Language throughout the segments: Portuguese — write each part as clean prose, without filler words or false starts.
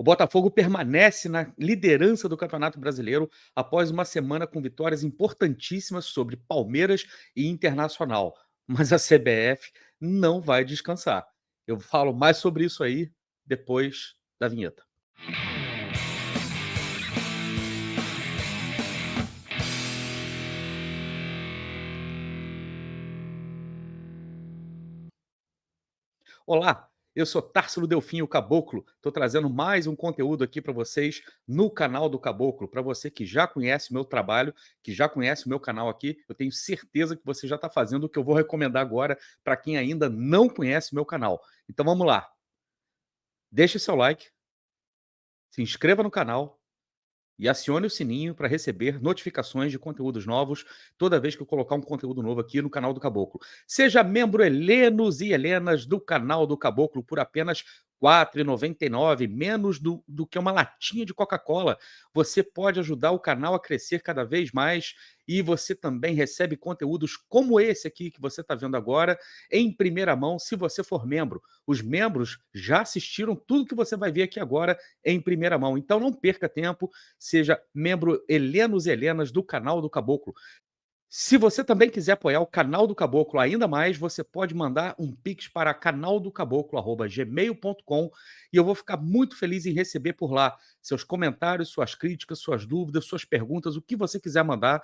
O Botafogo permanece na liderança do Campeonato Brasileiro após uma semana com vitórias importantíssimas sobre Palmeiras e Internacional. Mas a CBF não vai descansar. Eu falo mais sobre isso aí depois da vinheta. Olá, eu sou Társilo Delfim, o Caboclo. Estou trazendo mais um conteúdo aqui para vocês no canal do Caboclo. Para você que já conhece o meu trabalho, que já conhece o meu canal aqui, eu tenho certeza que você já está fazendo o que eu vou recomendar agora para quem ainda não conhece o meu canal. Então vamos lá. Deixe seu like, se inscreva no canal e acione o sininho para receber notificações de conteúdos novos toda vez que eu colocar um conteúdo novo aqui no canal do Caboclo. Seja membro helenos e helenas do canal do Caboclo por apenas R$ 4,99, menos do que uma latinha de Coca-Cola. Você pode ajudar o canal a crescer cada vez mais e você também recebe conteúdos como esse aqui que você está vendo agora em primeira mão se você for membro. Os membros já assistiram tudo que você vai ver aqui agora em primeira mão. Então não perca tempo, seja membro helenos e helenas do canal do Caboclo. Se você também quiser apoiar o canal do Caboclo ainda mais, você pode mandar um pix para canaldocaboclo@gmail.com e eu vou ficar muito feliz em receber por lá seus comentários, suas críticas, suas dúvidas, suas perguntas, o que você quiser mandar,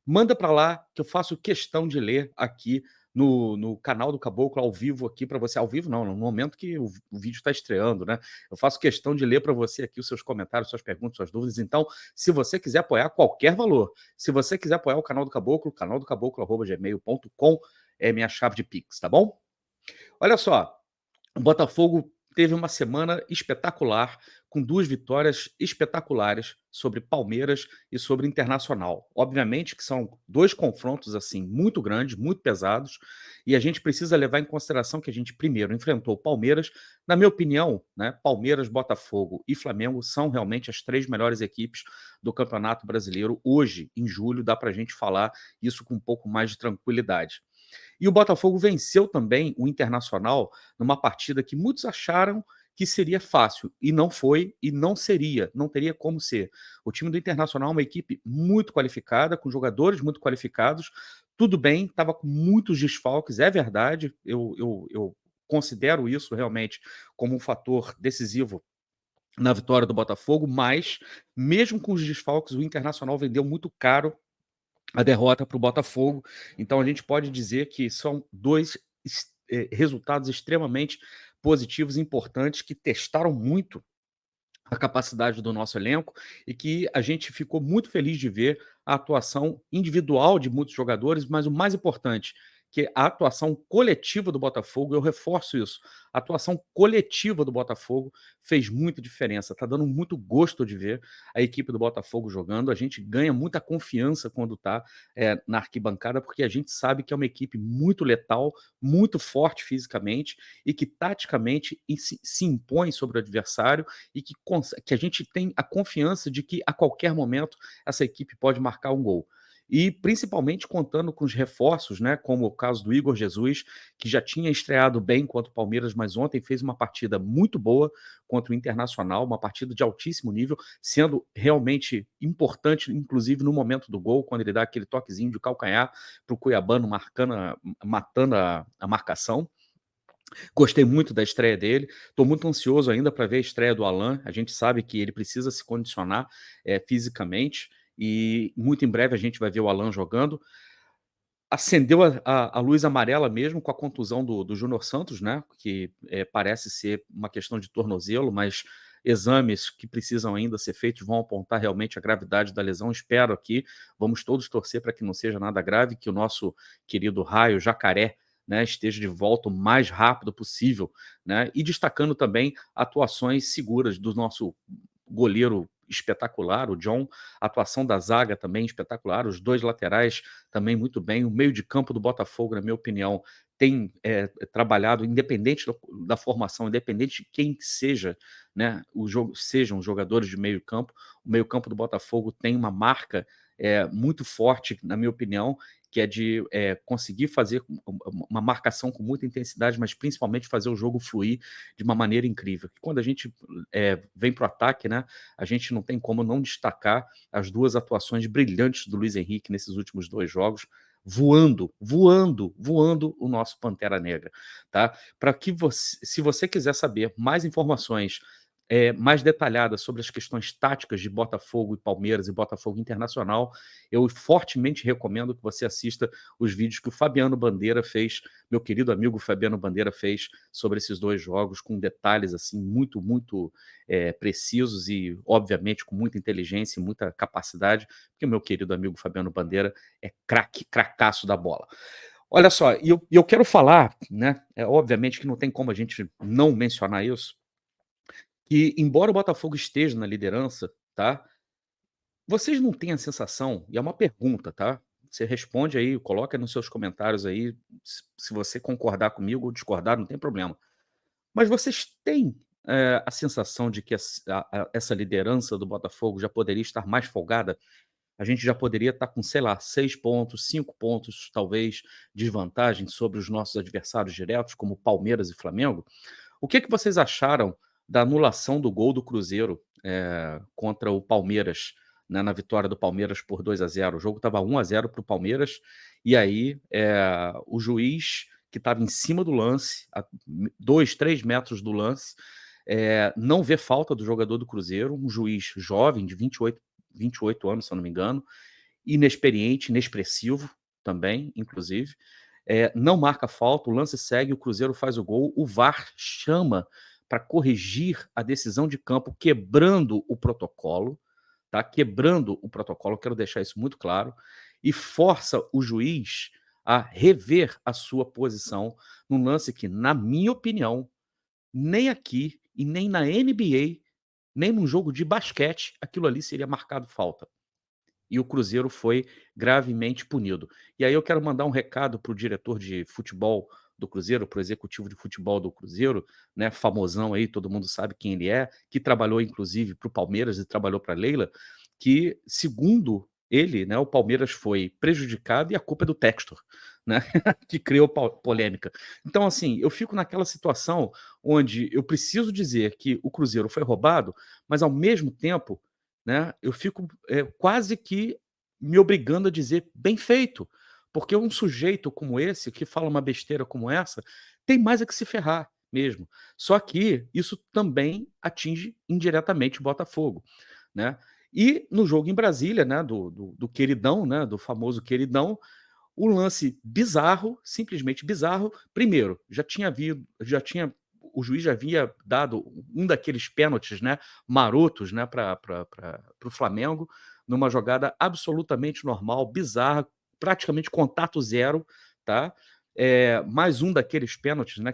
manda para lá que eu faço questão de ler aqui no canal do Caboclo ao vivo aqui para você. Ao vivo não, no momento que o vídeo está estreando, né? Eu faço questão de ler para você aqui os seus comentários, suas perguntas, suas dúvidas. Então, se você quiser apoiar qualquer valor, se você quiser apoiar o canal do Caboclo, canaldocaboclo@gmail.com é minha chave de Pix, tá bom? Olha só, o Botafogo teve uma semana espetacular, com 2 vitórias espetaculares sobre Palmeiras e sobre Internacional. Obviamente que são 2 confrontos, assim, muito grandes, muito pesados, e a gente precisa levar em consideração que a gente primeiro enfrentou o Palmeiras. Na minha opinião, né, Palmeiras, Botafogo e Flamengo são realmente as 3 melhores equipes do Campeonato Brasileiro. Hoje, em julho, dá para a gente falar isso com um pouco mais de tranquilidade. E o Botafogo venceu também o Internacional numa partida que muitos acharam que seria fácil, e não foi, e não seria, não teria como ser. O time do Internacional é uma equipe muito qualificada, com jogadores muito qualificados. Tudo bem, estava com muitos desfalques, é verdade, eu considero isso realmente como um fator decisivo na vitória do Botafogo, mas mesmo com os desfalques, o Internacional vendeu muito caro a derrota para o Botafogo. Então a gente pode dizer que são 2 resultados extremamente positivos e importantes que testaram muito a capacidade do nosso elenco e que a gente ficou muito feliz de ver a atuação individual de muitos jogadores, mas o mais importante, que a atuação coletiva do Botafogo, eu reforço isso, a atuação coletiva do Botafogo fez muita diferença, está dando muito gosto de ver a equipe do Botafogo jogando, a gente ganha muita confiança quando está na arquibancada, porque a gente sabe que é uma equipe muito letal, muito forte fisicamente e que taticamente se impõe sobre o adversário e que a gente tem a confiança de que a qualquer momento essa equipe pode marcar um gol. E principalmente contando com os reforços, né, como o caso do Igor Jesus, que já tinha estreado bem contra o Palmeiras, mas ontem fez uma partida muito boa contra o Internacional, uma partida de altíssimo nível, sendo realmente importante, inclusive no momento do gol, quando ele dá aquele toquezinho de calcanhar para o Cuiabano matando a marcação. Gostei muito da estreia dele, estou muito ansioso ainda para ver a estreia do Alan. A gente sabe que ele precisa se condicionar fisicamente e muito em breve a gente vai ver o Alan jogando. Acendeu a luz amarela mesmo com a contusão do Júnior Santos, né? Que parece ser uma questão de tornozelo, mas exames que precisam ainda ser feitos vão apontar realmente a gravidade da lesão. Espero aqui, vamos todos torcer para que não seja nada grave, que o nosso querido Raio Jacaré, né, esteja de volta o mais rápido possível, né? E destacando também atuações seguras do nosso goleiro espetacular, o John, a atuação da zaga também espetacular, os 2 laterais também muito bem, o meio de campo do Botafogo, na minha opinião, tem trabalhado, independente da formação, independente de quem seja, né, sejam os jogadores de meio campo, o meio campo do Botafogo tem uma marca muito forte, na minha opinião, que é de conseguir fazer uma marcação com muita intensidade, mas principalmente fazer o jogo fluir de uma maneira incrível. Quando a gente vem para o ataque, né, a gente não tem como não destacar as duas atuações brilhantes do Luiz Henrique nesses últimos 2 jogos, voando o nosso Pantera Negra, tá? Para que você, se você quiser saber mais informações mais detalhadas sobre as questões táticas de Botafogo e Palmeiras e Botafogo Internacional, eu fortemente recomendo que você assista os vídeos que o Fabiano Bandeira fez, meu querido amigo Fabiano Bandeira fez sobre esses 2 jogos, com detalhes assim muito precisos e, obviamente, com muita inteligência e muita capacidade, porque o meu querido amigo Fabiano Bandeira é craque, cracaço da bola. Olha só, eu quero falar, né? Obviamente que não tem como a gente não mencionar isso, que embora o Botafogo esteja na liderança, tá? Vocês não têm a sensação, e é uma pergunta, tá? Você responde aí, coloca nos seus comentários aí, se você concordar comigo ou discordar, não tem problema. Mas vocês têm a sensação de que essa liderança do Botafogo já poderia estar mais folgada? A gente já poderia estar com, sei lá, 6 pontos, 5 pontos, talvez, de vantagem sobre os nossos adversários diretos, como Palmeiras e Flamengo? O que vocês acharam da anulação do gol do Cruzeiro contra o Palmeiras, né, na vitória do Palmeiras por 2-0? O jogo estava 1-0 para o Palmeiras, e aí o juiz, que estava em cima do lance, a 2, 3 metros do lance, não vê falta do jogador do Cruzeiro, um juiz jovem, de 28 anos, se eu não me engano, inexperiente, inexpressivo também, inclusive, não marca falta, o lance segue, o Cruzeiro faz o gol, o VAR chama para corrigir a decisão de campo, quebrando o protocolo, tá? Quebrando o protocolo, quero deixar isso muito claro, e força o juiz a rever a sua posição num lance que, na minha opinião, nem aqui e nem na NBA, nem num jogo de basquete, aquilo ali seria marcado falta. E o Cruzeiro foi gravemente punido. E aí eu quero mandar um recado para o diretor de futebol do Cruzeiro, para o executivo de futebol do Cruzeiro, né, famosão aí, todo mundo sabe quem ele é, que trabalhou inclusive para o Palmeiras e trabalhou para a Leila, que segundo ele, né, o Palmeiras foi prejudicado e a culpa é do Textor, né, que criou polêmica. Então, assim, eu fico naquela situação onde eu preciso dizer que o Cruzeiro foi roubado, mas ao mesmo tempo, né, eu fico quase que me obrigando a dizer bem feito, porque um sujeito como esse, que fala uma besteira como essa, tem mais é que se ferrar mesmo. Só que isso também atinge indiretamente o Botafogo, né. E no jogo em Brasília, né, do queridão, né, do famoso queridão, um lance bizarro, simplesmente bizarro. Primeiro, já tinha o juiz já havia dado um daqueles pênaltis, né, marotos, né, para o Flamengo, numa jogada absolutamente normal, bizarra, praticamente contato zero, tá? Mais um daqueles pênaltis, né,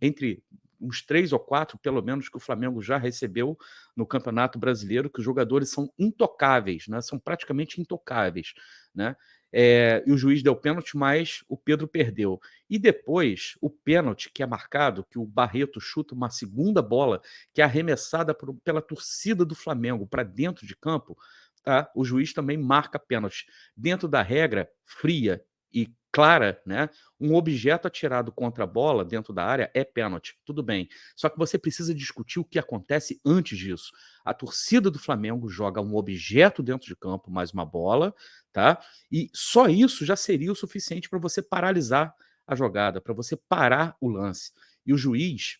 entre uns 3 ou 4, pelo menos, que o Flamengo já recebeu no Campeonato Brasileiro, que os jogadores são intocáveis, né, são praticamente intocáveis, né? E o juiz deu pênalti, mas o Pedro perdeu. E depois, o pênalti que é marcado, que o Barreto chuta uma segunda bola, que é arremessada pela torcida do Flamengo para dentro de campo, tá? O juiz também marca pênalti. Dentro da regra fria e clara, né? Um objeto atirado contra a bola dentro da área é pênalti, tudo bem. Só que você precisa discutir o que acontece antes disso. A torcida do Flamengo joga um objeto dentro de campo, mais uma bola, tá? E só isso já seria o suficiente para você paralisar a jogada, para você parar o lance. E o juiz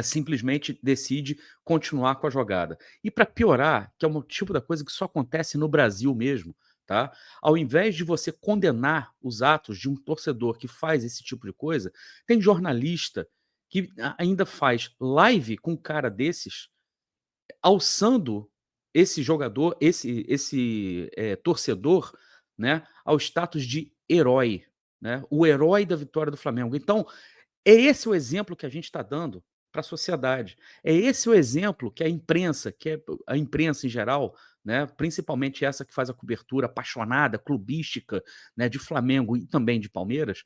simplesmente decide continuar com a jogada. E para piorar, que é um tipo da coisa que só acontece no Brasil mesmo, tá? Ao invés de você condenar os atos de um torcedor que faz esse tipo de coisa, tem jornalista que ainda faz live com um cara desses, alçando esse jogador, esse torcedor, né, ao status de herói, né, o herói da vitória do Flamengo. Então, é esse o exemplo que a gente está dando para a sociedade. É esse o exemplo que que é a imprensa em geral, né, principalmente essa que faz a cobertura apaixonada, clubística, né, de Flamengo e também de Palmeiras,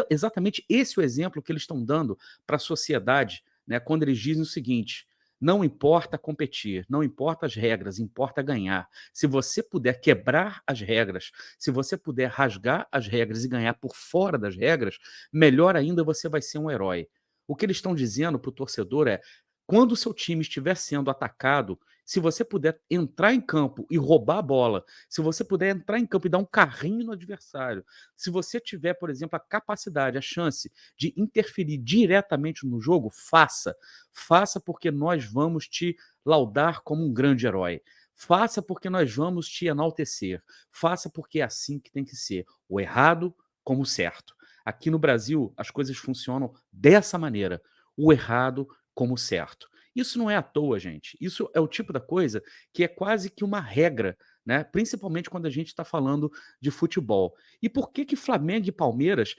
exatamente esse o exemplo que eles estão dando para a sociedade, né, quando eles dizem o seguinte: Não importa competir, não importa as regras, importa ganhar. Se você puder quebrar as regras, se você puder rasgar as regras e ganhar por fora das regras, melhor ainda você vai ser um herói. O que eles estão dizendo para o torcedor é: quando o seu time estiver sendo atacado, se você puder entrar em campo e roubar a bola, se você puder entrar em campo e dar um carrinho no adversário, se você tiver, por exemplo, a capacidade, a chance de interferir diretamente no jogo, faça. Faça porque nós vamos te laudar como um grande herói. Faça porque nós vamos te enaltecer. Faça porque é assim que tem que ser. O errado como o certo. Aqui no Brasil, as coisas funcionam dessa maneira. O errado como o certo. Isso não é à toa, gente. Isso é o tipo da coisa que é quase que uma regra, né? Principalmente quando a gente está falando de futebol. E por que que Flamengo e Palmeiras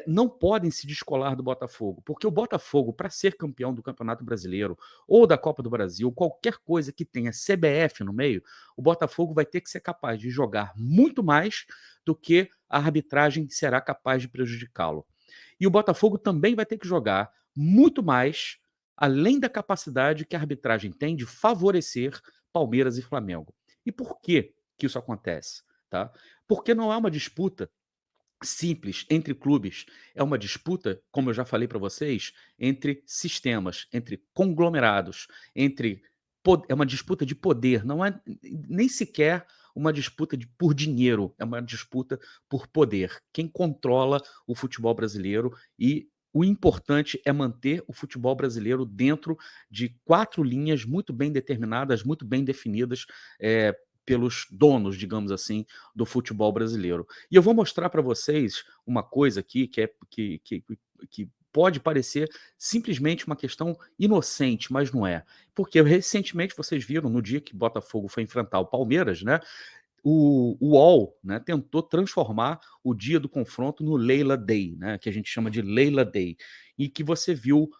não podem se descolar do Botafogo? Porque o Botafogo, para ser campeão do Campeonato Brasileiro ou da Copa do Brasil, qualquer coisa que tenha CBF no meio, o Botafogo vai ter que ser capaz de jogar muito mais do que a arbitragem será capaz de prejudicá-lo. E o Botafogo também vai ter que jogar muito mais, além da capacidade que a arbitragem tem de favorecer Palmeiras e Flamengo. E por que isso acontece? Tá? Porque não é uma disputa simples entre clubes, é uma disputa, como eu já falei para vocês, entre sistemas, entre conglomerados, é uma disputa de poder, não é nem sequer uma disputa por dinheiro, é uma disputa por poder. Quem controla o futebol brasileiro e o importante é manter o futebol brasileiro dentro de 4 linhas muito bem determinadas, muito bem definidas, pelos donos, digamos assim, do futebol brasileiro. E eu vou mostrar para vocês uma coisa aqui que pode parecer simplesmente uma questão inocente, mas não é. Porque recentemente vocês viram, no dia que Botafogo foi enfrentar o Palmeiras, né, o UOL, né, tentou transformar o dia do confronto no Leila Day, né, que a gente chama de Leila Day, e que você viu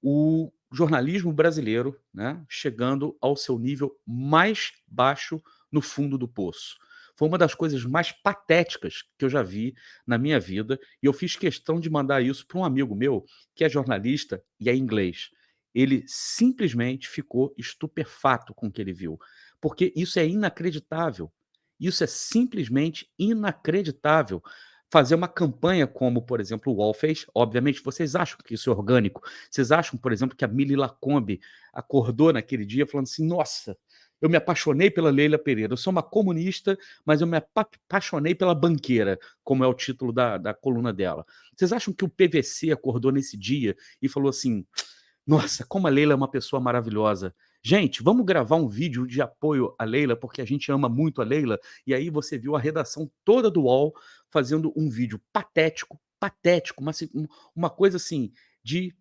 o jornalismo brasileiro, né, chegando ao seu nível mais baixo no fundo do poço. Foi uma das coisas mais patéticas que eu já vi na minha vida, e eu fiz questão de mandar isso para um amigo meu que é jornalista e é inglês. Ele simplesmente ficou estupefato com o que ele viu, porque isso é inacreditável. Isso é simplesmente inacreditável. Fazer uma campanha como, por exemplo, o UOL fez, obviamente, vocês acham que isso é orgânico? Vocês acham, por exemplo, que a Mili Lacombe acordou naquele dia falando assim: nossa, eu me apaixonei pela Leila Pereira, eu sou uma comunista, mas eu me apaixonei pela banqueira, como é o título da coluna dela. Vocês acham que o PVC acordou nesse dia e falou assim: nossa, como a Leila é uma pessoa maravilhosa. Gente, vamos gravar um vídeo de apoio à Leila, porque a gente ama muito a Leila. E aí você viu a redação toda do UOL fazendo um vídeo patético, patético, uma coisa assim, de,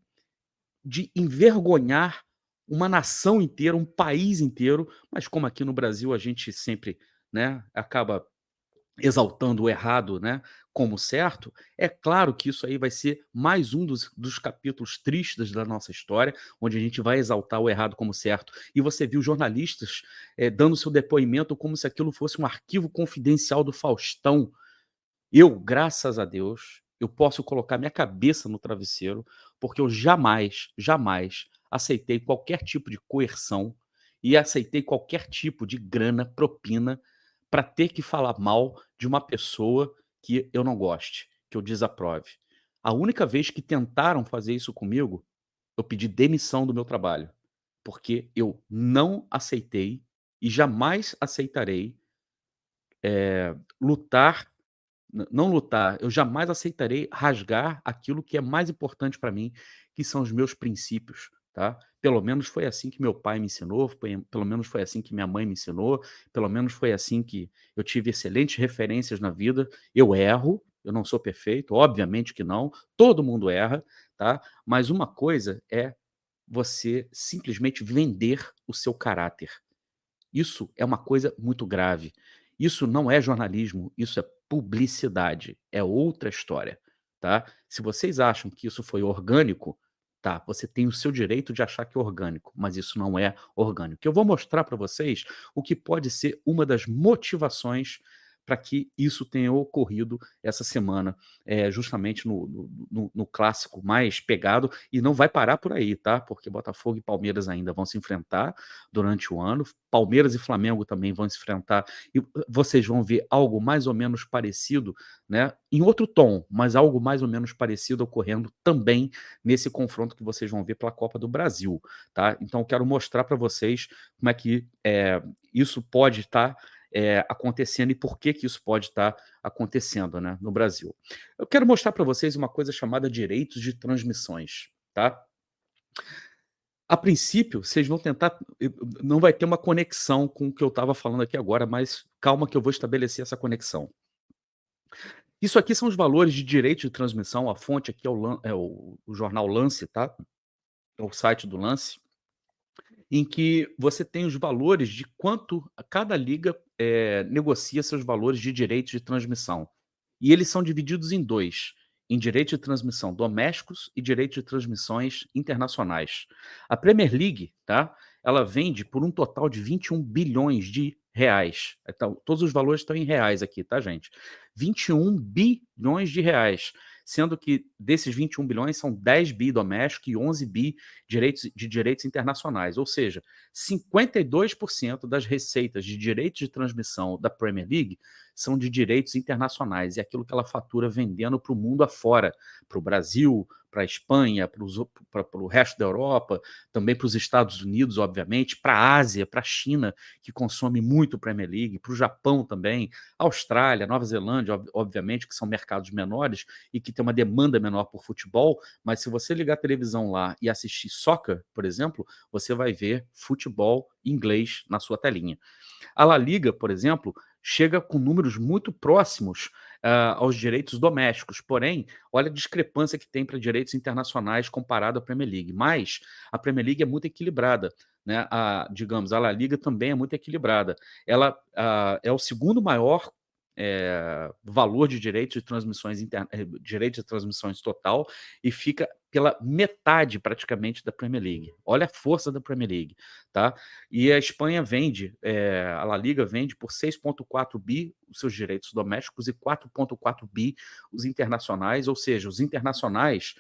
de envergonhar uma nação inteira, um país inteiro. Mas como aqui no Brasil a gente sempre, né, acaba exaltando o errado, né, como certo, é claro que isso aí vai ser mais um dos capítulos tristes da nossa história, onde a gente vai exaltar o errado como certo. E você viu jornalistas dando seu depoimento como se aquilo fosse um arquivo confidencial do Faustão. Eu, graças a Deus, eu posso colocar minha cabeça no travesseiro, porque eu jamais, jamais aceitei qualquer tipo de coerção e aceitei qualquer tipo de grana, propina, para ter que falar mal de uma pessoa que eu não goste, que eu desaprove. A única vez que tentaram fazer isso comigo, eu pedi demissão do meu trabalho, porque eu não aceitei e jamais aceitarei lutar não lutar, eu jamais aceitarei rasgar aquilo que é mais importante para mim, que são os meus princípios, tá. Pelo menos foi assim que meu pai me ensinou, pelo menos foi assim que minha mãe me ensinou, pelo menos foi assim que eu tive excelentes referências na vida. Eu erro, eu não sou perfeito, obviamente que não, todo mundo erra, tá. Mas uma coisa é você simplesmente vender o seu caráter. Isso é uma coisa muito grave. Isso não é jornalismo, isso é publicidade, é outra história, tá. Se vocês acham que isso foi orgânico, tá, você tem o seu direito de achar que é orgânico, mas isso não é orgânico. Eu vou mostrar para vocês o que pode ser uma das motivações para que isso tenha ocorrido essa semana, justamente no clássico mais pegado, e não vai parar por aí, tá? Porque Botafogo e Palmeiras ainda vão se enfrentar durante o ano, Palmeiras e Flamengo também vão se enfrentar, e vocês vão ver algo mais ou menos parecido, né, em outro tom, mas algo mais ou menos parecido ocorrendo também nesse confronto que vocês vão ver pela Copa do Brasil, tá? Então eu quero mostrar para vocês como é que isso pode estar acontecendo e por que que isso pode estar acontecendo, né, no Brasil. Eu quero mostrar para vocês uma coisa chamada direitos de transmissões, tá? A princípio, vocês vão tentar não vai ter uma conexão com o que eu estava falando aqui agora, mas calma que eu vou estabelecer essa conexão. Isso aqui são os valores de direito de transmissão, a fonte aqui é o jornal Lance, tá? É o site do Lance, em que você tem os valores de quanto a cada liga, negocia seus valores de direitos de transmissão. E eles são divididos em 2, em direitos de transmissão domésticos e direitos de transmissões internacionais. A Premier League, tá, ela vende por um total de 21 bilhões de reais. Então, todos os valores estão em reais aqui, tá, gente? 21 bilhões de reais, sendo que desses 21 bilhões são 10 bi doméstico e 11 bi direitos internacionais, ou seja, 52% das receitas de direitos de transmissão da Premier League são de direitos internacionais, é aquilo que ela fatura vendendo para o mundo afora, para o Brasil, para a Espanha, para o resto da Europa, também para os Estados Unidos, obviamente, para a Ásia, para a China, que consome muito Premier League, para o Japão também, Austrália, Nova Zelândia, obviamente, que são mercados menores e que tem uma demanda menor por futebol, mas se você ligar a televisão lá e assistir soccer, por exemplo, você vai ver futebol inglês na sua telinha. A La Liga, por exemplo, chega com números muito próximos aos direitos domésticos, porém, olha a discrepância que tem para direitos internacionais comparado à Premier League. Mas a Premier League é muito equilibrada, né? Digamos, a La Liga também é muito equilibrada. Ela é o segundo maior valor de direitos de transmissões direitos de transmissões total e fica pela metade praticamente da Premier League. Olha a força da Premier League, tá? E a Espanha vende, a La Liga vende por 6,4 bi os seus direitos domésticos e 4,4 bi os internacionais, ou seja, os internacionais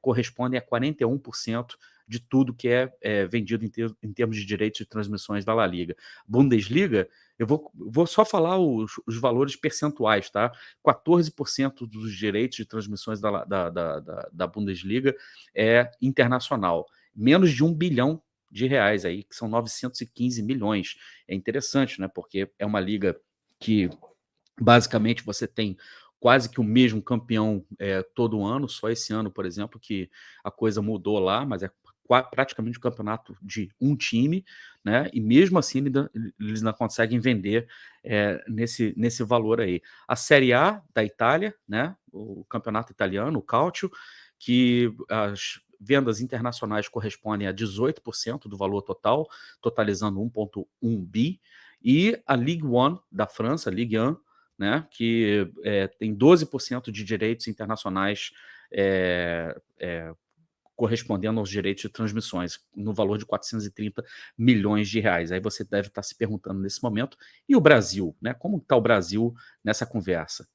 correspondem a 41% de tudo que é vendido em termos de direitos de transmissões da La Liga. Bundesliga, eu vou só falar os valores percentuais, tá? 14% dos direitos de transmissões da Bundesliga é internacional. Menos de 1 bilhão de reais aí, que são 915 milhões. É interessante, né? Porque é uma liga que basicamente você tem quase que o mesmo campeão todo ano, só esse ano, por exemplo, que a coisa mudou lá, mas é praticamente um campeonato de um time, né? E mesmo assim eles não conseguem vender nesse valor aí. A Série A da Itália, né? O campeonato italiano, o Calcio, que as vendas internacionais correspondem a 18% do valor total, totalizando 1,1 bi, e a Ligue 1 da França, Ligue 1, né, que tem 12% de direitos internacionais correspondendo aos direitos de transmissões, no valor de 430 milhões de reais. Aí você deve estar se perguntando nesse momento, e o Brasil, né? Como está o Brasil nessa conversa?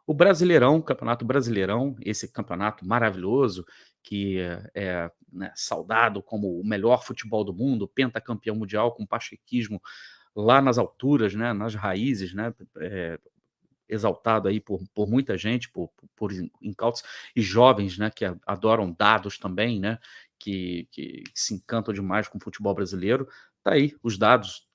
O Brasileirão, o Campeonato Brasileirão, esse campeonato maravilhoso, que né, saudado como o melhor futebol do mundo, pentacampeão mundial com pachequismo lá nas alturas, né, nas raízes, né, exaltado aí por muita gente, por incautos e jovens, né, que adoram dados também, né, que se encantam demais com o futebol brasileiro. Tá aí os dados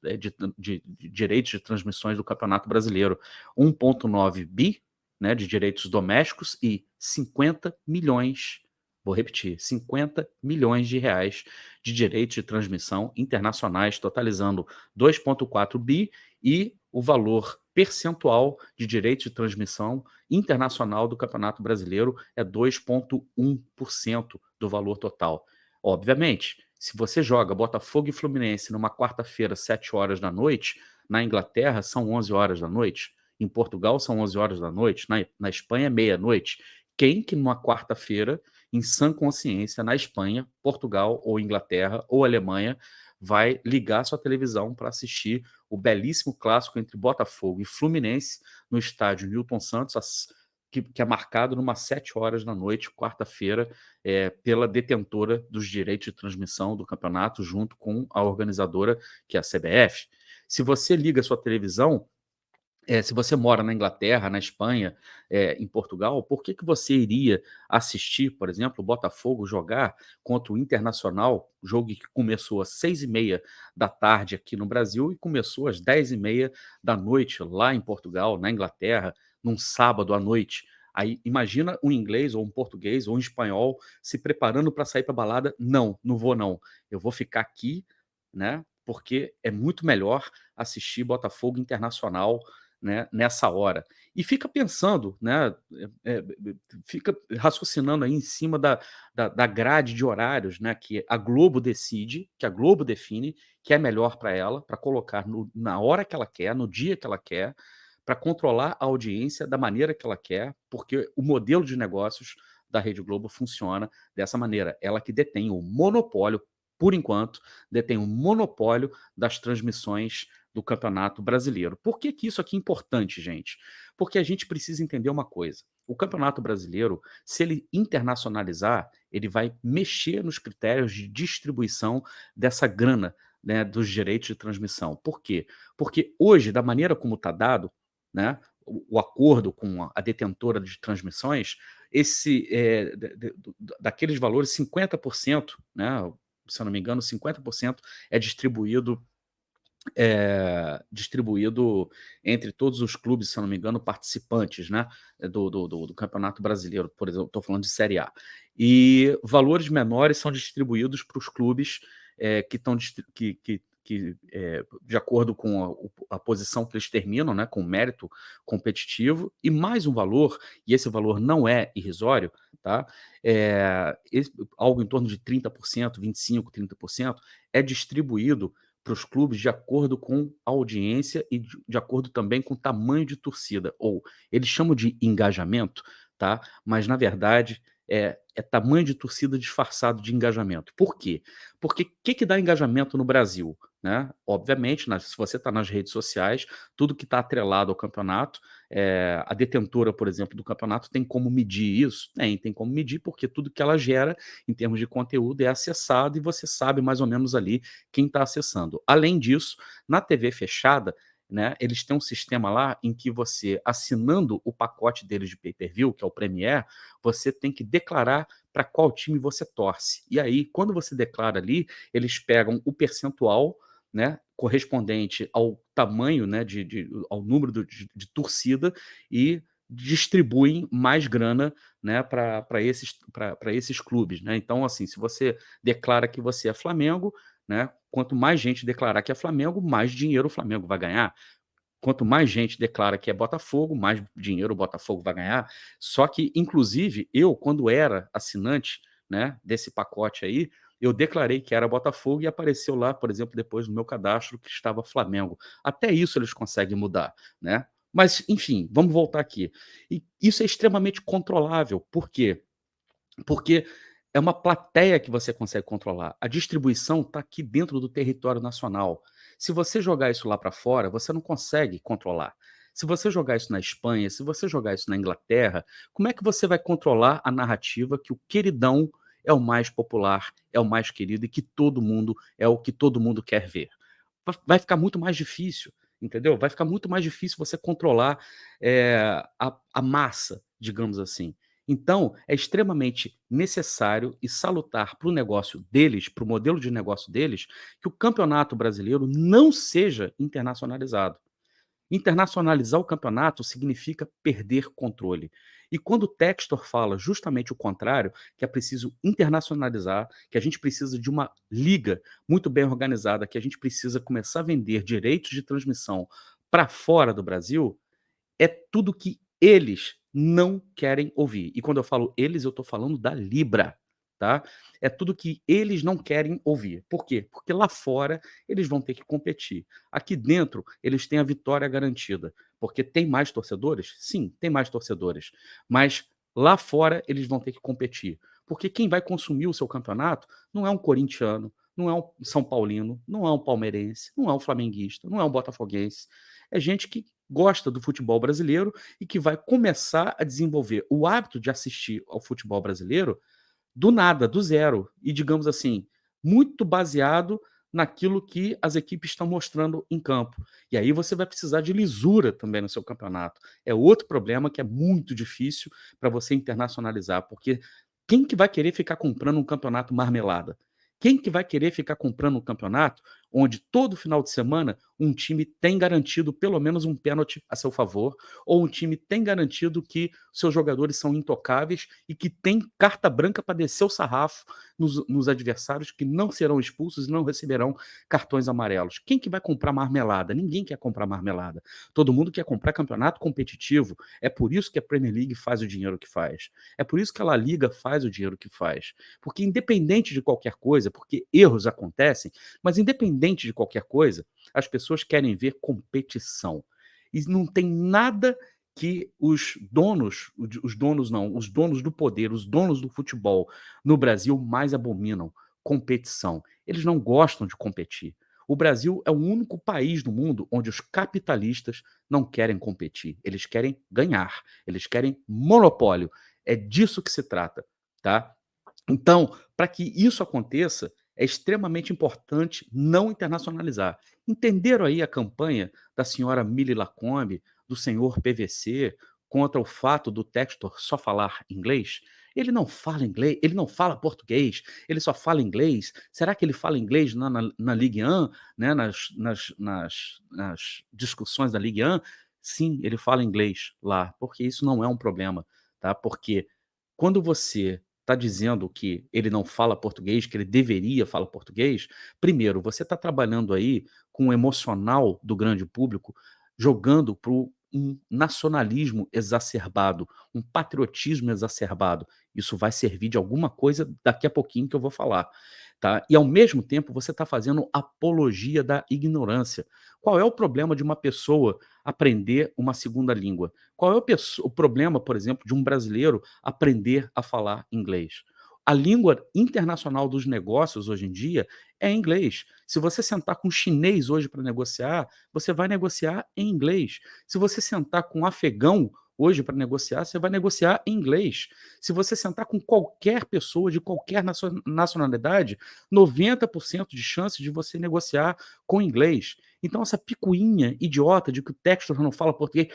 de direitos de transmissões do Campeonato Brasileiro. 1,9 bi, né, de direitos domésticos e 50 milhões, vou repetir, 50 milhões de reais de direitos de transmissão internacionais, totalizando 2,4 bi, e o valor percentual de direitos de transmissão internacional do Campeonato Brasileiro é 2,1% do valor total. Obviamente, se você joga Botafogo e Fluminense numa quarta-feira, 7 horas da noite, na Inglaterra são 11 horas da noite, em Portugal são 11 horas da noite, na Espanha é meia-noite. Quem que numa quarta-feira, em sã consciência, na Espanha, Portugal ou Inglaterra ou Alemanha, vai ligar sua televisão para assistir o belíssimo clássico entre Botafogo e Fluminense no estádio Newton Santos, que é marcado numa 7 horas da noite, quarta-feira, pela detentora dos direitos de transmissão do campeonato, junto com a organizadora, que é a CBF. Se você liga a sua televisão, se você mora na Inglaterra, na Espanha, em Portugal, por que você iria assistir, por exemplo, o Botafogo jogar contra o Internacional, jogo que começou às 6h30 da tarde aqui no Brasil e começou às 10h30 da noite lá em Portugal, na Inglaterra, num sábado à noite. Aí imagina um inglês ou um português ou um espanhol se preparando para sair para balada. Não, não vou não. Eu vou ficar aqui, né? Porque é muito melhor assistir Botafogo Internacional, né, nessa hora. E fica pensando, né, fica raciocinando aí em cima da grade de horários, né, que a Globo decide, que a Globo define, que é melhor para ela, para colocar na hora que ela quer, no dia que ela quer, para controlar a audiência da maneira que ela quer, porque o modelo de negócios da Rede Globo funciona dessa maneira. Ela que detém o monopólio, por enquanto, detém o monopólio das transmissões do Campeonato Brasileiro. Por que isso aqui é importante, gente? Porque a gente precisa entender uma coisa. O Campeonato Brasileiro, se ele internacionalizar, ele vai mexer nos critérios de distribuição dessa grana, né, dos direitos de transmissão. Por quê? Porque hoje, da maneira como está dado, né, o acordo com a detentora de transmissões, daqueles valores, 50%, né, se eu não me engano, 50% é distribuído entre todos os clubes, se eu não me engano, participantes, né, do Campeonato Brasileiro, por exemplo, estou falando de Série A. E valores menores são distribuídos para os clubes que estão de acordo com a posição que eles terminam, né, com o mérito competitivo, e mais um valor, e esse valor não é irrisório, tá? Algo em torno de 30%, 25%, 30%, é distribuído para os clubes de acordo com a audiência e de acordo também com o tamanho de torcida, ou eles chamam de engajamento, tá? Mas na verdade é tamanho de torcida disfarçado de engajamento. Por quê? Porque o que dá engajamento no Brasil? Né? Obviamente, se você está nas redes sociais, tudo que está atrelado ao campeonato, a detentora, por exemplo, do campeonato tem como medir isso? Tem como medir, porque tudo que ela gera em termos de conteúdo é acessado e você sabe mais ou menos ali quem está acessando. Além disso, na TV fechada, né, eles têm um sistema lá em que você, assinando o pacote deles de pay-per-view, que é o Premier, você tem que declarar para qual time você torce. E aí, quando você declara ali, eles pegam o percentual, né, correspondente ao tamanho, né, ao número de torcida e distribuem mais grana, né, para esses clubes. Né? Então, assim, se você declara que você é Flamengo, né, quanto mais gente declarar que é Flamengo, mais dinheiro o Flamengo vai ganhar. Quanto mais gente declara que é Botafogo, mais dinheiro o Botafogo vai ganhar. Só que, inclusive, eu, quando era assinante, né, desse pacote aí, eu declarei que era Botafogo e apareceu lá, por exemplo, depois no meu cadastro que estava Flamengo. Até isso eles conseguem mudar, né? Mas, enfim, vamos voltar aqui. E isso é extremamente controlável. Por quê? Porque é uma plateia que você consegue controlar. A distribuição está aqui dentro do território nacional. Se você jogar isso lá para fora, você não consegue controlar. Se você jogar isso na Espanha, se você jogar isso na Inglaterra, como é que você vai controlar a narrativa que o queridão é o mais popular, é o mais querido e que todo mundo é o que todo mundo quer ver? Vai ficar muito mais difícil, entendeu? Vai ficar muito mais difícil você controlar a massa, digamos assim. Então, é extremamente necessário e salutar para o negócio deles, para o modelo de negócio deles, que o campeonato brasileiro não seja internacionalizado. Internacionalizar o campeonato significa perder controle. E quando o Textor fala justamente o contrário, que é preciso internacionalizar, que a gente precisa de uma liga muito bem organizada, que a gente precisa começar a vender direitos de transmissão para fora do Brasil, é tudo que eles não querem ouvir. E quando eu falo eles, eu estou falando da Libra, tá? É tudo que eles não querem ouvir. Por quê? Porque lá fora eles vão ter que competir. Aqui dentro eles têm a vitória garantida. Porque tem mais torcedores? Sim, tem mais torcedores. Mas lá fora eles vão ter que competir. Porque quem vai consumir o seu campeonato não é um corintiano, não é um São Paulino, não é um palmeirense, não é um flamenguista, não é um botafoguense. É gente que gosta do futebol brasileiro e que vai começar a desenvolver o hábito de assistir ao futebol brasileiro do nada, do zero, e digamos assim, muito baseado naquilo que as equipes estão mostrando em campo. E aí você vai precisar de lisura também no seu campeonato. É outro problema que é muito difícil para você internacionalizar, porque quem que vai querer ficar comprando um campeonato marmelada? Quem que vai querer ficar comprando um campeonato onde todo final de semana um time tem garantido pelo menos um pênalti a seu favor, ou um time tem garantido que seus jogadores são intocáveis e que tem carta branca para descer o sarrafo nos adversários que não serão expulsos e não receberão cartões amarelos? Quem que vai comprar marmelada? Ninguém quer comprar marmelada. Todo mundo quer comprar campeonato competitivo. É por isso que a Premier League faz o dinheiro que faz. É por isso que a La Liga faz o dinheiro que faz. Porque independente de qualquer coisa, porque erros acontecem, mas independente de qualquer coisa, as pessoas querem ver competição. E não tem nada que os donos não, os donos do poder, os donos do futebol no Brasil mais abominam: competição. Eles não gostam de competir. O Brasil é o único país do mundo onde os capitalistas não querem competir, eles querem ganhar, eles querem monopólio. É disso que se trata, tá? Então, para que isso aconteça, é extremamente importante não internacionalizar. Entenderam aí a campanha da senhora Mili Lacombe, do senhor PVC, contra o fato do Textor só falar inglês? Ele não fala inglês, ele não fala português, ele só fala inglês. Será que ele fala inglês na Ligue 1, né, nas discussões da Ligue 1? Sim, ele fala inglês lá, porque isso não é um problema, tá? Porque quando você está dizendo que ele não fala português, que ele deveria falar português, primeiro, você está trabalhando aí com o emocional do grande público, jogando para um nacionalismo exacerbado, um patriotismo exacerbado. Isso vai servir de alguma coisa daqui a pouquinho que eu vou falar, tá? E ao mesmo tempo você está fazendo apologia da ignorância. Qual é o problema de uma pessoa aprender uma segunda língua? Qual é o problema, por exemplo, de um brasileiro aprender a falar inglês? A língua internacional dos negócios hoje em dia é inglês. Se você sentar com um chinês hoje para negociar, você vai negociar em inglês. Se você sentar com um afegão hoje para negociar, você vai negociar em inglês. Se você sentar com qualquer pessoa de qualquer nacionalidade, 90% de chance de você negociar com inglês. Então, essa picuinha idiota de que o Textor não fala português,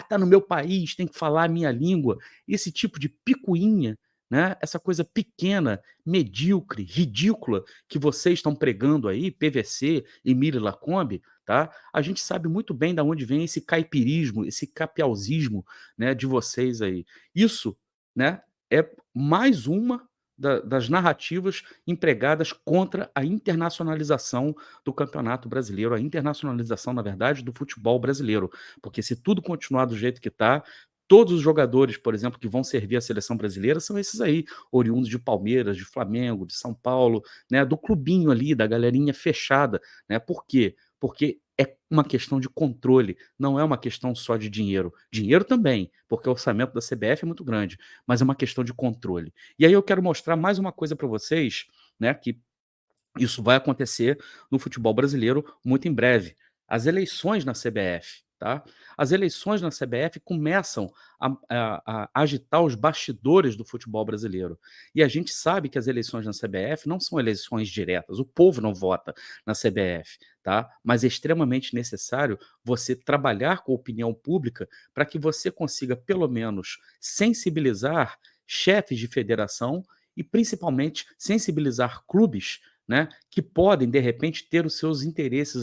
tá no meu país, tem que falar a minha língua, esse tipo de picuinha, né? Essa coisa pequena, medíocre, ridícula que vocês estão pregando aí, PVC e Miri Lacombe, tá? A gente sabe muito bem de onde vem esse caipirismo, esse capiauzismo, né, de vocês aí. Isso, né, é mais uma das narrativas empregadas contra a internacionalização do Campeonato Brasileiro, a internacionalização, na verdade, do futebol brasileiro. Porque se tudo continuar do jeito que está, todos os jogadores, por exemplo, que vão servir a seleção brasileira são esses aí, oriundos de Palmeiras, de Flamengo, de São Paulo, né, do clubinho ali, da galerinha fechada, né? Por quê? Porque é uma questão de controle, não é uma questão só de dinheiro. Dinheiro também, porque o orçamento da CBF é muito grande, mas é uma questão de controle. E aí eu quero mostrar mais uma coisa para vocês, né, que isso vai acontecer no futebol brasileiro muito em breve. As eleições na CBF, tá? As eleições na CBF começam a agitar os bastidores do futebol brasileiro. E a gente sabe que as eleições na CBF não são eleições diretas, o povo não vota na CBF, tá? Mas é extremamente necessário você trabalhar com a opinião pública para que você consiga, pelo menos, sensibilizar chefes de federação e, principalmente, sensibilizar clubes, né, que podem, de repente, ter os seus interesses,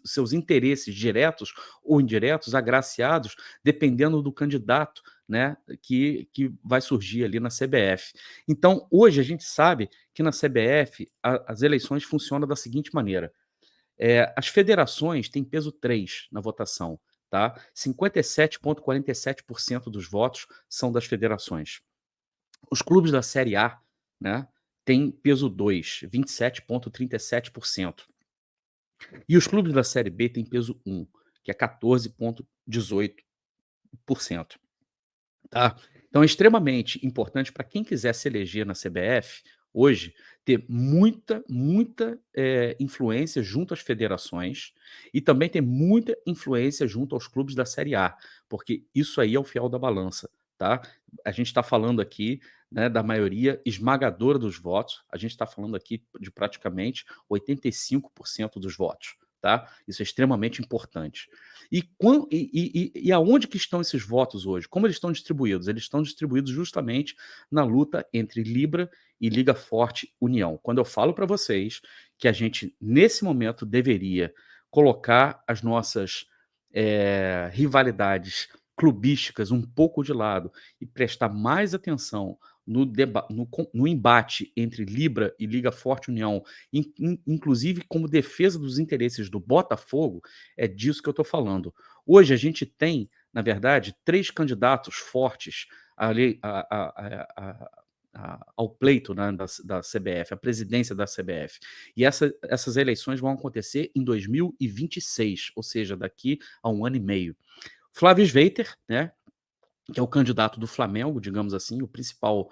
seus interesses diretos ou indiretos agraciados, dependendo do candidato, né, que vai surgir ali na CBF. Então, hoje a gente sabe que na CBF as eleições funcionam da seguinte maneira: as federações têm peso 3 na votação, tá? 57,47% dos votos são das federações. Os clubes da Série A, né, têm peso 2, 27,37%. E os clubes da Série B têm peso 1, que é 14,18%. Tá? Então é extremamente importante para quem quiser se eleger na CBF. hoje ter muita influência junto às federações e também ter muita influência junto aos clubes da Série A, porque isso aí é o fiel da balança, tá? A gente está falando aqui, né, da maioria esmagadora dos votos, a gente está falando aqui de praticamente 85% dos votos, tá? Isso é extremamente importante. E aonde que estão esses votos hoje? Como eles estão distribuídos? Eles estão distribuídos justamente na luta entre Libra e Liga Forte União. Quando eu falo para vocês que a gente, nesse momento, deveria colocar as nossas rivalidades clubísticas um pouco de lado e prestar mais atenção no embate entre Libra e Liga Forte União, inclusive como defesa dos interesses do Botafogo, é disso que eu estou falando. Hoje a gente tem, na verdade, 3 candidatos fortes ao pleito, né, da CBF, a presidência da CBF. E essas eleições vão acontecer em 2026, ou seja, daqui a 1 ano e meio. Flávio Sveiter, né, que é o candidato do Flamengo, digamos assim, o principal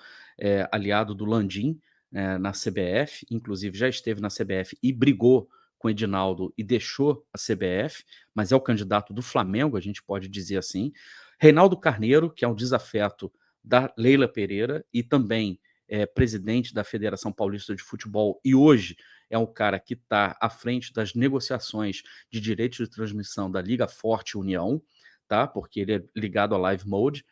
aliado do Landim na CBF, inclusive já esteve na CBF e brigou com o Edinaldo e deixou a CBF, mas é o candidato do Flamengo, a gente pode dizer assim. Reinaldo Carneiro, que é um desafeto da Leila Pereira e também é presidente da Federação Paulista de Futebol e hoje é um cara que está à frente das negociações de direitos de transmissão da Liga Forte União, tá? Porque ele é ligado a Live Mode.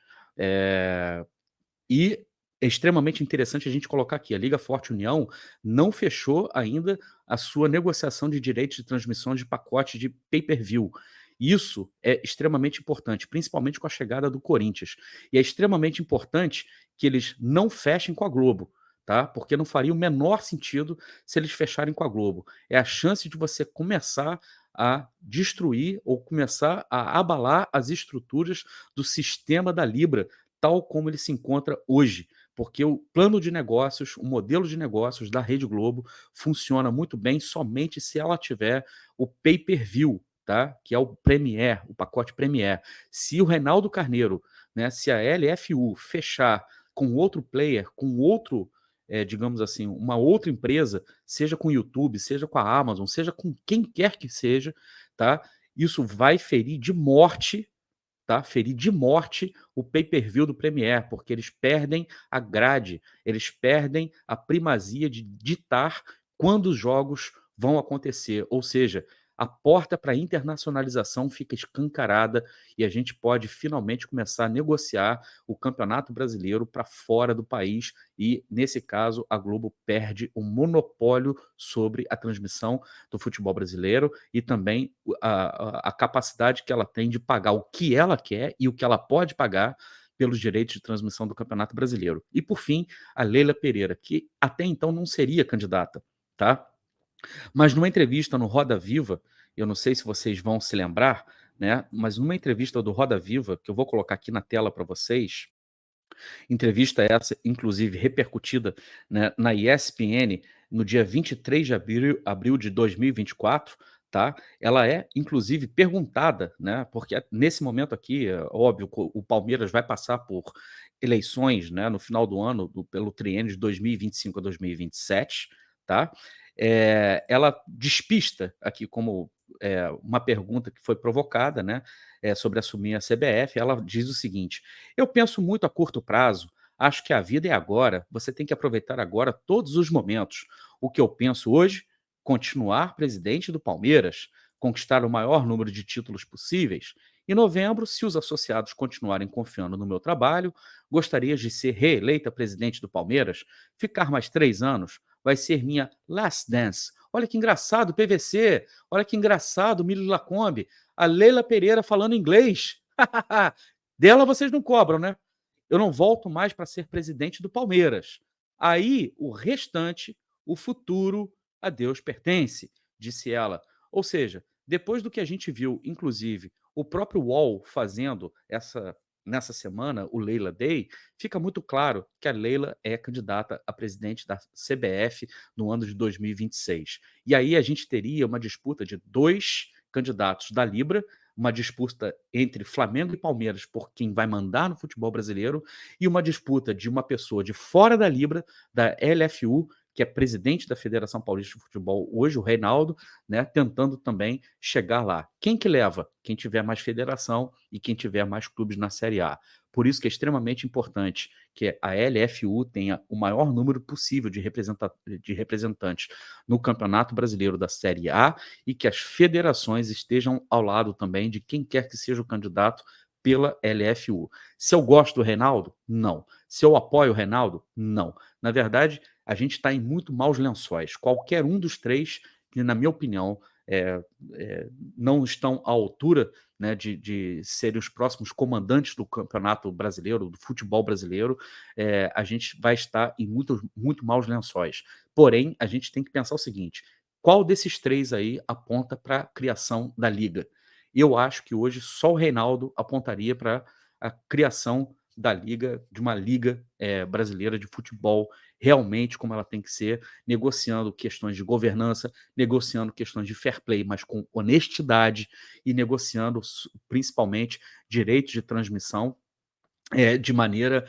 E é extremamente interessante a gente colocar aqui, a Liga Forte União não fechou ainda a sua negociação de direitos de transmissão de pacote de pay-per-view. Isso é extremamente importante, principalmente com a chegada do Corinthians. E é extremamente importante que eles não fechem com a Globo, tá? Porque não faria o menor sentido se eles fecharem com a Globo. É a chance de você começar a destruir ou começar a abalar as estruturas do sistema da Libra, tal como ele se encontra hoje, porque o plano de negócios, o modelo de negócios da Rede Globo funciona muito bem somente se ela tiver o pay-per-view, tá? Que é o Premier, o pacote Premier. Se o Reinaldo Carneiro, né, se a LFU fechar com outro player, com outro, digamos assim, uma outra empresa, seja com o YouTube, seja com a Amazon, seja com quem quer que seja, tá? Isso vai ferir de morte, tá? Ferir de morte o pay-per-view do Premier, porque eles perdem a grade, eles perdem a primazia de ditar quando os jogos vão acontecer, ou seja, a porta para a internacionalização fica escancarada e a gente pode finalmente começar a negociar o Campeonato Brasileiro para fora do país e, nesse caso, a Globo perde o monopólio sobre a transmissão do futebol brasileiro e também a capacidade que ela tem de pagar o que ela quer e o que ela pode pagar pelos direitos de transmissão do Campeonato Brasileiro. E, por fim, a Leila Pereira, que até então não seria candidata, tá? Mas numa entrevista no Roda Viva, eu não sei se vocês vão se lembrar, né? Mas numa entrevista do Roda Viva, que eu vou colocar aqui na tela para vocês, entrevista essa, inclusive, repercutida, né, na ESPN no dia 23 de abril de 2024, tá? Ela é, inclusive, perguntada, né? Porque nesse momento aqui, é óbvio, o Palmeiras vai passar por eleições, né, no final do ano, pelo triênio de 2025 a 2027, tá? Ela despista aqui como uma pergunta que foi provocada, né, sobre assumir a CBF. Ela diz o seguinte: eu penso muito a curto prazo, acho que a vida é agora, você tem que aproveitar agora todos os momentos. O que eu penso hoje? Continuar presidente do Palmeiras, conquistar o maior número de títulos possíveis. Em novembro, se os associados continuarem confiando no meu trabalho, gostaria de ser reeleita presidente do Palmeiras, ficar mais 3 anos, vai ser minha last dance. Olha que engraçado, PVC, olha que engraçado, Mili Lacombe, a Leila Pereira falando inglês. Dela vocês não cobram, né? Eu não volto mais para ser presidente do Palmeiras. Aí, o restante, o futuro, a Deus pertence, disse ela. Ou seja, depois do que a gente viu, inclusive, o próprio UOL fazendo nessa semana, o Leila Day, fica muito claro que a Leila é candidata a presidente da CBF no ano de 2026. E aí a gente teria uma disputa de 2 candidatos da Libra, uma disputa entre Flamengo e Palmeiras por quem vai mandar no futebol brasileiro e uma disputa de uma pessoa de fora da Libra, da LFU, que é presidente da Federação Paulista de Futebol hoje, o Reinaldo, né, tentando também chegar lá. Quem que leva? Quem tiver mais federação e quem tiver mais clubes na Série A. Por isso que é extremamente importante que a LFU tenha o maior número possível de representantes no Campeonato Brasileiro da Série A e que as federações estejam ao lado também de quem quer que seja o candidato pela LFU. Se eu gosto do Reinaldo? Não. Se eu apoio o Reinaldo? Não. Na verdade, a gente está em muito maus lençóis. Qualquer um dos três, que na minha opinião, é, não estão à altura, né, de serem os próximos comandantes do Campeonato Brasileiro, do futebol brasileiro, a gente vai estar em muito maus lençóis. Porém, a gente tem que pensar o seguinte: qual desses três aí aponta para a criação da Liga? Eu acho que hoje só o Reinaldo apontaria para a criação da Liga, de uma Liga brasileira de futebol, realmente como ela tem que ser, negociando questões de governança, negociando questões de fair play, mas com honestidade, e negociando principalmente direitos de transmissão de maneira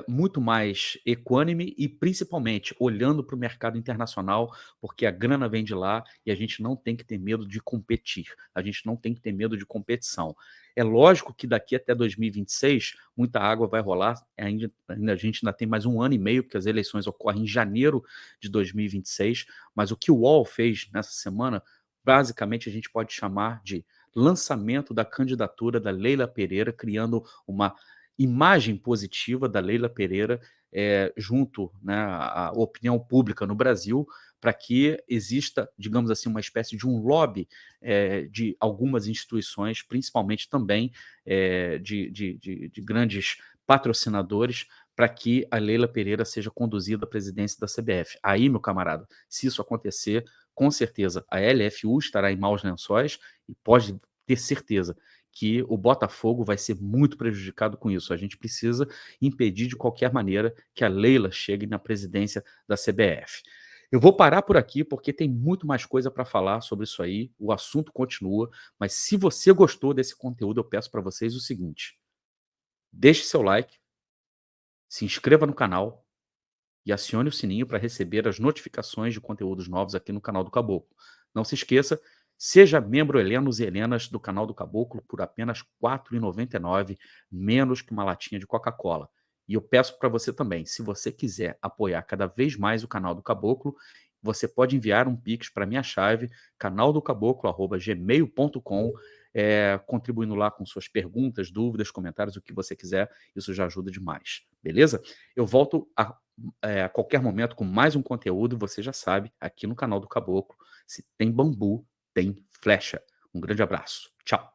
muito mais equânime e principalmente olhando para o mercado internacional, porque a grana vem de lá e a gente não tem que ter medo de competir, a gente não tem que ter medo de competição. É lógico que daqui até 2026 muita água vai rolar, a gente ainda tem mais 1 ano e meio, porque as eleições ocorrem em janeiro de 2026, mas o que o UOL fez nessa semana, basicamente a gente pode chamar de lançamento da candidatura da Leila Pereira, criando uma imagem positiva da Leila Pereira junto, né, à opinião pública no Brasil, para que exista, digamos assim, uma espécie de um lobby de algumas instituições, principalmente também de grandes patrocinadores, para que a Leila Pereira seja conduzida à presidência da CBF. Aí, meu camarada, se isso acontecer, com certeza a LFU estará em maus lençóis e pode ter certeza que o Botafogo vai ser muito prejudicado com isso. A gente precisa impedir de qualquer maneira que a Leila chegue na presidência da CBF. Eu vou parar por aqui porque tem muito mais coisa para falar sobre isso aí, o assunto continua, mas se você gostou desse conteúdo, eu peço para vocês o seguinte: deixe seu like, se inscreva no canal e acione o sininho para receber as notificações de conteúdos novos aqui no canal do Caboclo. Não se esqueça, seja membro Helenos e Helenas do canal do Caboclo por apenas R$ 4,99, menos que uma latinha de Coca-Cola. E eu peço para você também, se você quiser apoiar cada vez mais o canal do Caboclo, você pode enviar um pix para minha chave, canaldocaboclo@gmail.com, contribuindo lá com suas perguntas, dúvidas, comentários, o que você quiser. Isso já ajuda demais, beleza? Eu volto a qualquer momento com mais um conteúdo, você já sabe, aqui no canal do Caboclo, se tem bambu, tem flecha. Um grande abraço. Tchau.